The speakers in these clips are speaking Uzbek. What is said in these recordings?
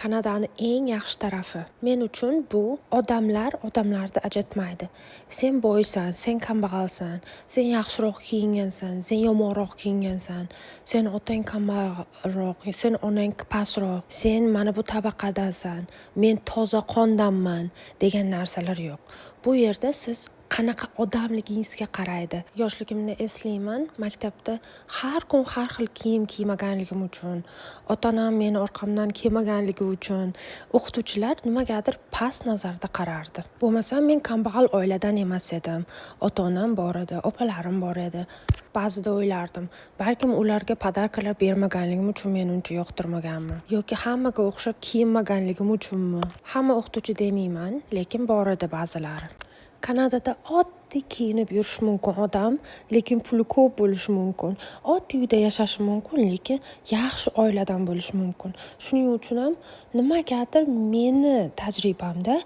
Kanadani eng yaxshi tarafi. Men uchun bu odamlar odamlarni ajratmaydi. Sen boysan, sen kambag'alsan, sen yaxshiroq kiyingansan, sen yomonroq kiyingansan, sen otang kambag'alroq, sen onang pastroq, sen mana bu tabaqadansan, men toza qondanman degan narsalar yo'q. Bu yerda siz qanaqa odamligingizga qaraydi. Yoshligimni eslayman, maktabda har kun har xil kiyim kiymaganligim uchun, ota-onam meni orqamdan kelmaganligi uchun o'qituvchilar nimagadir past nazarda qarardi. Bo'lmasam men kambag'al oiladan emas edim. Ota-onam bor edi, opalarim bor edi. Ba'zida o'ylardim, balkim ularga podarkalar bermaganligim uchun meni uncha yoqtirmaganmi yoki hammaga o'xshab kiyinmaganligim uchunmi? Hamma o'qituvchi demayman, lekin bor edi ba'zilari. Kanadada oddiy kiyinib yurish mumkin odam, lekin puli ko'p bo'lishi mumkin. Oddiy uyda yashashi mumkin, lekin yaxshi oiladan bo'lishi mumkin. Shuning uchun ham nimagadir meni tajribamda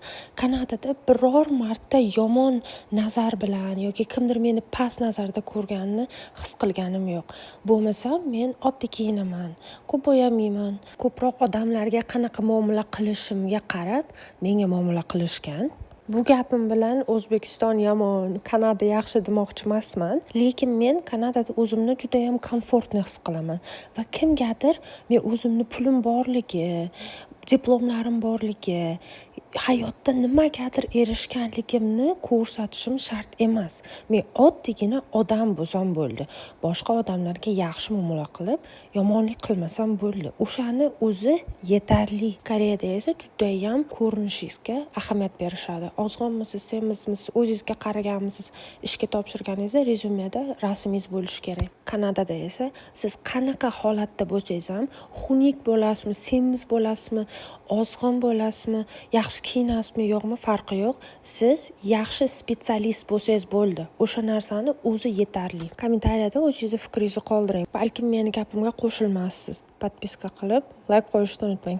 Kanadada biror marta yomon nazar bilan yoki kimdir meni past nazarda ko'rganini his qilganim yo'q. Bo'lmasa men oddiy kiyinaman, ko'p bo'yamayman. Ko'proq odamlarga qanaqa muomala qilishimga qarab menga muomala qilishgan. Bu gapim bilan O'zbekiston yomon, Kanada yaxshi demoqchi emasman, lekin men Kanadada o'zimni juda ham komfortni his qilaman va kimgadir men o'zimni pulim borligi, diplomlarim borligi, hayotda nimagadir erishganligimni ko'rsatishim shart emas. Men oddiygina odam bo'lsam bo'ldi. Boshqa odamlarga yaxshi muomala qilib, yomonlik qilmasam bo'ldi. O'shani o'zi yetarli. Koreyada esa juda ham ko'rinishingizga ahamiyat berishadi. Ozg'inmisiz, semizmisiz, o'zingizga qaraganmisiz, ishga topshirganingizda rezyumeda rasmingiz bo'lishi kerak. Kanadada esa siz qanaqa holatda bo'lsangiz ham, xunuk bo'lasizmi, semiz bo'lasizmi, ozg'in bo'lasizmi, yaxshi kiyinasizmi, yo'qmi, farqi yo'q. Siz yaxshi spetsialist bo'lsangiz bo'ldi. O'sha narsani o'zi yetarli. Kommentariyada o'zingizni fikringizni qoldiring. Balkim meni gapimga qo'shilmassiz. Podpiska qilib, like qo'yishni unutmang.